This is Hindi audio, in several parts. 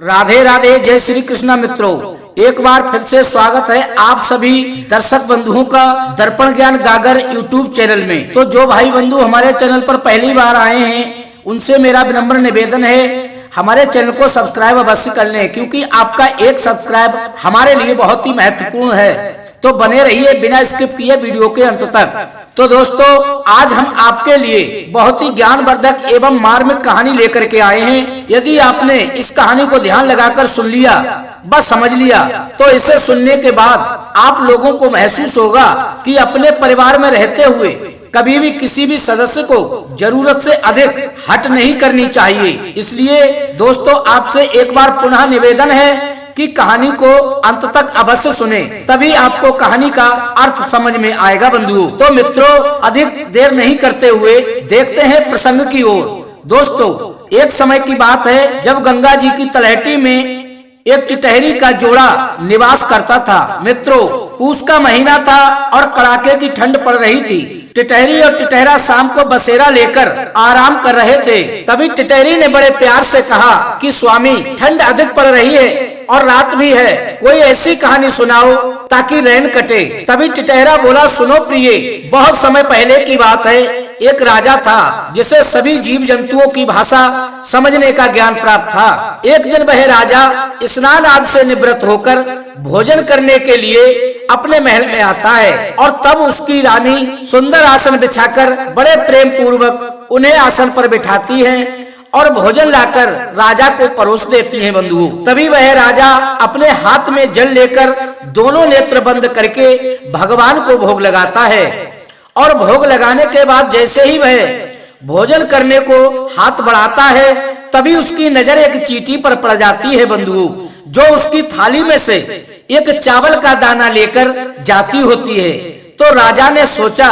राधे राधे, जय श्री कृष्णा। मित्रों, एक बार फिर से स्वागत है आप सभी दर्शक बंधुओं का दर्पण ज्ञान गागर यूट्यूब चैनल में। तो जो भाई बंधु हमारे चैनल पर पहली बार आए हैं उनसे मेरा विनम्र निवेदन है हमारे चैनल को सब्सक्राइब अवश्य कर लें, क्योंकि आपका एक सब्सक्राइब हमारे लिए बहुत ही महत्वपूर्ण है। तो बने रहिए बिना स्किप किए वीडियो के अंत तक। तो दोस्तों, आज हम आपके लिए बहुत ही ज्ञानवर्धक एवं मार्मिक कहानी लेकर के आए हैं। यदि आपने इस कहानी को ध्यान लगाकर सुन लिया, बस समझ लिया, तो इसे सुनने के बाद आप लोगों को महसूस होगा कि अपने परिवार में रहते हुए कभी भी किसी भी सदस्य को जरूरत से अधिक हट नहीं करनी चाहिए। इसलिए दोस्तों, आपसे एक बार पुनः निवेदन है कि कहानी को अंत तक अवश्य सुने, तभी आपको कहानी का अर्थ समझ में आएगा बंधुओं। तो मित्रों, अधिक देर नहीं करते हुए देखते हैं प्रसंग की ओर। दोस्तों, एक समय की बात है जब गंगा जी की तलहटी में एक टिटहरी का जोड़ा निवास करता था। मित्रों, पूस का महीना था और कड़ाके की ठंड पड़ रही थी। टिटहरी और टिटहरा शाम को बसेरा लेकर आराम कर रहे थे। तभी टिटहरी ने बड़े प्यार से कहा कि स्वामी, ठंड अधिक पड़ रही है और रात भी है, कोई ऐसी कहानी सुनाओ ताकि रैन कटे। तभी टिटहरा बोला, सुनो प्रिय, बहुत समय पहले की बात है। एक राजा था जिसे सभी जीव जंतुओं की भाषा समझने का ज्ञान प्राप्त था। एक दिन वह राजा स्नान आदि से निवृत्त होकर भोजन करने के लिए अपने महल में आता है और तब उसकी रानी सुंदर आसन बिछाकर बड़े प्रेम पूर्वक उन्हें आसन पर बिठाती है और भोजन लाकर राजा को परोस देती हैं बंधुओं। तभी वह राजा अपने हाथ में जल लेकर दोनों नेत्र बंद करके भगवान को भोग लगाता है और भोग लगाने के बाद जैसे ही वह भोजन करने को हाथ बढ़ाता है, तभी उसकी नजर एक चींटी पर पड़ जाती है बंधुओं, जो उसकी थाली में से एक चावल का दाना लेकर जाती होती है। तो राजा ने सोचा,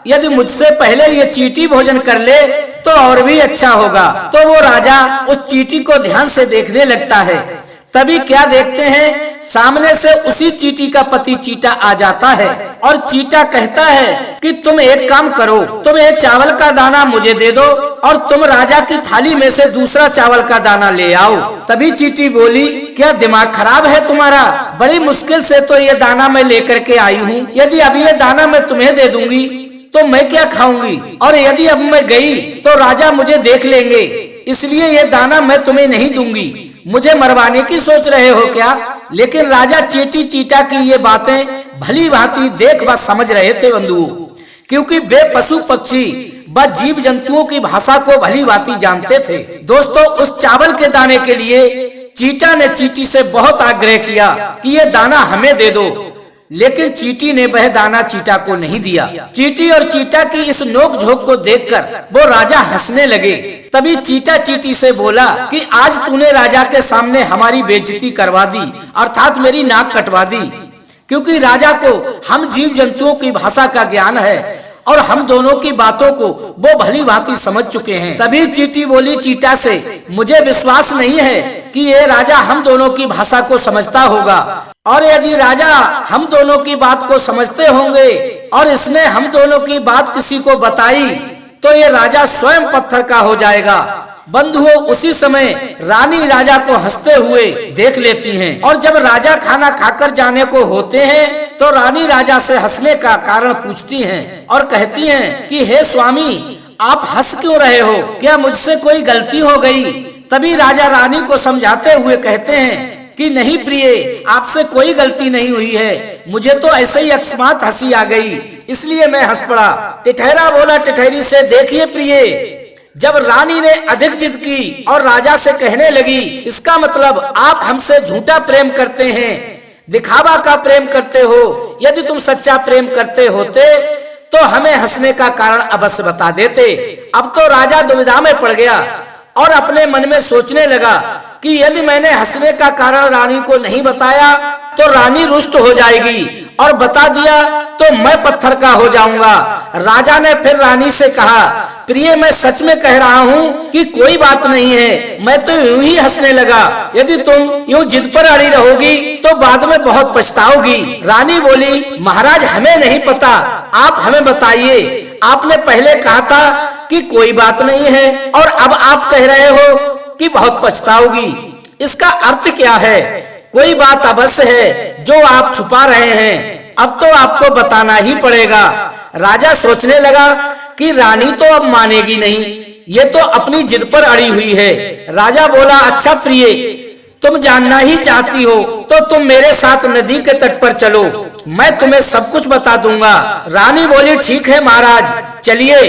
यदि मुझसे पहले ये चींटी भोजन कर ले तो और भी अच्छा होगा। तो वो राजा उस चींटी को ध्यान से देखने लगता है। तभी क्या देखते हैं, सामने से उसी चींटी का पति चींटा आ जाता है और चींटा कहता है कि तुम एक काम करो, तुम ये चावल का दाना मुझे दे दो और तुम राजा की थाली में से दूसरा चावल का दाना ले आओ। तभी चींटी बोली, क्या दिमाग खराब है तुम्हारा? बड़ी मुश्किल से तो ये दाना मैं लेकर के आई हूँ। यदि अब ये दाना मैं तुम्हें दे दूंगी तो मैं क्या खाऊंगी, और यदि अब मैं गई तो राजा मुझे देख लेंगे, इसलिए ये दाना मैं तुम्हें नहीं दूंगी। मुझे मरवाने की सोच रहे हो क्या? लेकिन राजा चींटी चींटा की ये बातें भली भांति देख व समझ रहे थे बंधुओं, क्योंकि वे पशु पक्षी व जीव जंतुओं की भाषा को भली भांति जानते थे। दोस्तों, उस चावल के दाने के लिए चींटा ने चींटी से बहुत आग्रह किया कि ये दाना हमें दे दो, लेकिन चींटी ने वह दाना चींटा को नहीं दिया। चींटी और चींटा की इस नोक झोंक को देखकर वो राजा हंसने लगे। तभी चींटा चींटी से बोला कि आज तूने राजा के सामने हमारी बेइज्जती करवा दी, अर्थात मेरी नाक कटवा दी, क्योंकि राजा को हम जीव जंतुओं की भाषा का ज्ञान है और हम दोनों की बातों को वो भली भांति समझ चुके हैं। तभी चींटी बोली चींटा से, मुझे विश्वास नहीं है कि ये राजा हम दोनों की भाषा को समझता होगा, और यदि राजा हम दोनों की बात को समझते होंगे और इसने हम दोनों की बात किसी को बताई तो ये राजा स्वयं पत्थर का हो जाएगा। बंधुओं, उसी समय रानी राजा को हंसते हुए देख लेती हैं, और जब राजा खाना खाकर जाने को होते हैं तो रानी राजा से हंसने का कारण पूछती हैं और कहती हैं कि हे स्वामी, आप हंस क्यों रहे हो? क्या मुझसे कोई गलती हो गई? तभी राजा रानी को समझाते हुए कहते हैं कि नहीं प्रिय, आपसे कोई गलती नहीं हुई है, मुझे तो ऐसे ही अकस्मात हंसी आ गई, इसलिए मैं हंस पड़ा। टिटहरा बोला टिटहरी से, देखिए प्रिय, जब रानी ने अधिक जिद की और राजा से कहने लगी, इसका मतलब आप हमसे झूठा प्रेम करते हैं, दिखावा का प्रेम करते हो। यदि तुम सच्चा प्रेम करते होते तो हमें हंसने का कारण अवश्य बता देते। अब तो राजा दुविधा में पड़ गया और अपने मन में सोचने लगा कि यदि मैंने हंसने का कारण रानी को नहीं बताया तो रानी रुष्ट हो जाएगी, और बता दिया तो मैं पत्थर का हो जाऊंगा। राजा ने फिर रानी से कहा, प्रिय, मैं सच में कह रहा हूँ कि कोई बात नहीं है, मैं तो यूं ही हंसने लगा। यदि तुम यूं जिद पर अड़ी रहोगी तो बाद में बहुत पछताओगी। रानी बोली, महाराज, हमें नहीं पता, आप हमें बताइए। आपने पहले कहा था कि कोई बात नहीं है और अब आप कह रहे हो कि बहुत पछताओगी। इसका अर्थ क्या है? कोई बात अवश्य है जो आप छुपा रहे हैं, अब तो आपको बताना ही पड़ेगा। राजा सोचने लगा कि रानी तो अब मानेगी नहीं, ये तो अपनी जिद पर अड़ी हुई है। राजा बोला, अच्छा प्रिय, तुम जानना ही चाहती हो तो तुम मेरे साथ नदी के तट पर चलो, मैं तुम्हें सब कुछ बता दूंगा। रानी बोली, ठीक है महाराज, चलिए।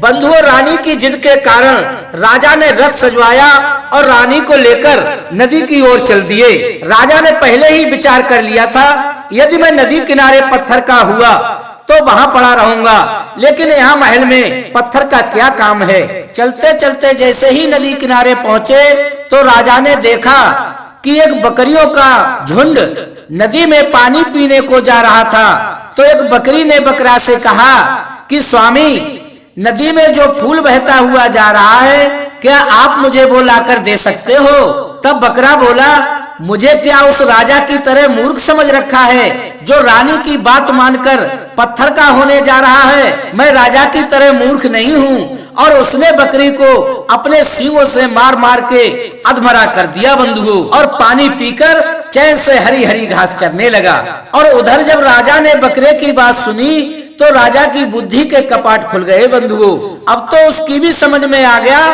बंधुओं, रानी की जिद के कारण राजा ने रथ सजवाया और रानी को लेकर नदी की ओर चल दिए। राजा ने पहले ही विचार कर लिया था, यदि मैं नदी किनारे पत्थर का हुआ तो वहां पड़ा रहूंगा, लेकिन यहाँ महल में पत्थर का क्या काम है। चलते चलते जैसे ही नदी किनारे पहुंचे तो राजा ने देखा कि एक बकरियों का झुंड नदी में पानी पीने को जा रहा था। तो एक बकरी ने बकरा से कहा कि स्वामी, नदी में जो फूल बहता हुआ जा रहा है, क्या आप मुझे वो लाकर दे सकते हो? तब बकरा बोला, मुझे क्या उस राजा की तरह मूर्ख समझ रखा है जो रानी की बात मानकर पत्थर का होने जा रहा है? मैं राजा की तरह मूर्ख नहीं हूँ। और उसने बकरी को अपने सींगों से मार मार के अधमरा कर दिया बंधुओं, और पानी पीकर चैन से हरी हरी घास चरने लगा। और उधर जब राजा ने बकरे की बात सुनी तो राजा की बुद्धि के कपाट खुल गए बंधुओं। अब तो उसकी भी समझ में आ गया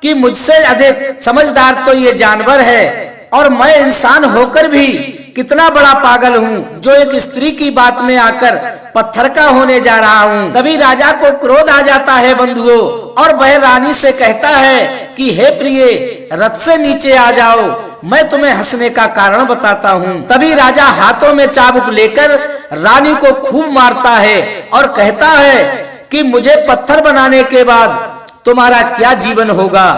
कि मुझसे अधिक समझदार तो ये जानवर है, और मैं इंसान होकर भी कितना बड़ा पागल हूँ जो एक स्त्री की बात में आकर पत्थर का होने जा रहा हूँ। तभी राजा को क्रोध आ जाता है बंधुओं, और वह रानी से कहता है कि हे प्रिय, रथ से नीचे आ जाओ, मैं तुम्हें हंसने का कारण बताता हूँ। तभी राजा हाथों में चाबुक लेकर रानी को खूब मारता है और कहता है कि मुझे पत्थर बनाने के बाद तुम्हारा क्या जीवन होगा?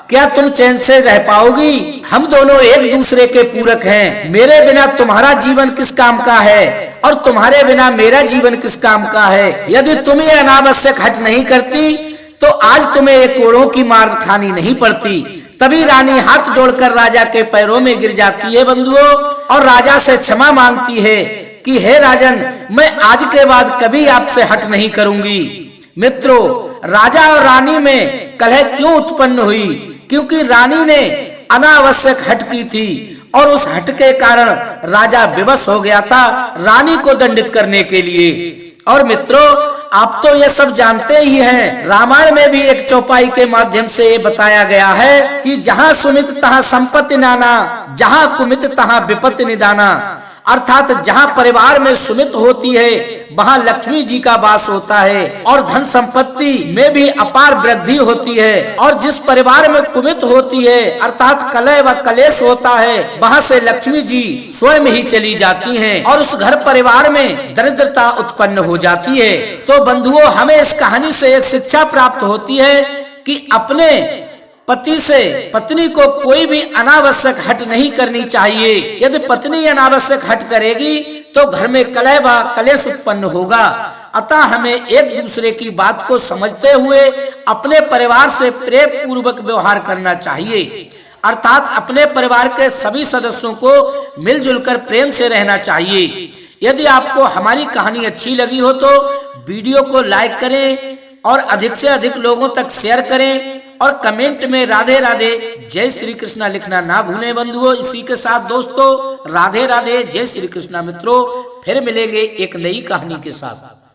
क्या तुम चैन से रह पाओगी? हम दोनों एक दूसरे के पूरक हैं। मेरे बिना तुम्हारा जीवन किस काम का है और तुम्हारे बिना मेरा जीवन किस काम का है? यदि तुम ये अनावश्यक हट नहीं करती तो आज तुम्हें एक कोड़ों की मार खानी नहीं पड़ती। तभी रानी हाथ जोड़कर राजा के पैरों में गिर जाती है बंधुओं, और राजा से क्षमा मांगती है कि हे राजन, मैं आज के बाद कभी आपसे हट नहीं करूंगी। मित्रों, राजा और रानी में कलह क्यों उत्पन्न हुई? क्योंकि रानी ने अनावश्यक हट की थी और उस हट के कारण राजा विवश हो गया था रानी को दंडित करने के लिए। और मित्रों, आप तो ये सब जानते ही हैं, रामायण में भी एक चौपाई के माध्यम से ये बताया गया है कि जहाँ सुमित तहाँ संपत्ति नाना, जहाँ कुमित तहाँ विपत्ति निदाना। अर्थात जहाँ परिवार में सुमित होती है वहाँ लक्ष्मी जी का वास होता है और धन संपत्ति में भी अपार वृद्धि होती है, और जिस परिवार में कुमित होती है अर्थात कलह व कलेश होता है वहाँ से लक्ष्मी जी स्वयं ही चली जाती हैं और उस घर परिवार में दरिद्रता उत्पन्न हो जाती है। तो बंधुओं, हमें इस कहानी से एक शिक्षा प्राप्त होती है कि अपने पति से पत्नी को कोई भी अनावश्यक हट नहीं करनी चाहिए। यदि पत्नी अनावश्यक हट करेगी तो घर में कलह व कलेश उत्पन्न होगा। अतः हमें एक दूसरे की बात को समझते हुए अपने परिवार से प्रेम पूर्वक व्यवहार करना चाहिए। अर्थात अपने परिवार के सभी सदस्यों को मिलजुल कर प्रेम से रहना चाहिए। यदि आपको हमारी कहानी अच्छी लगी हो तो वीडियो को लाइक करें और अधिक से अधिक लोगों तक शेयर करें, और कमेंट में राधे राधे जय श्री कृष्णा लिखना ना भूलें बंधुओं। इसी के साथ दोस्तों, राधे राधे जय श्री कृष्णा। मित्रों, फिर मिलेंगे एक नई कहानी के साथ।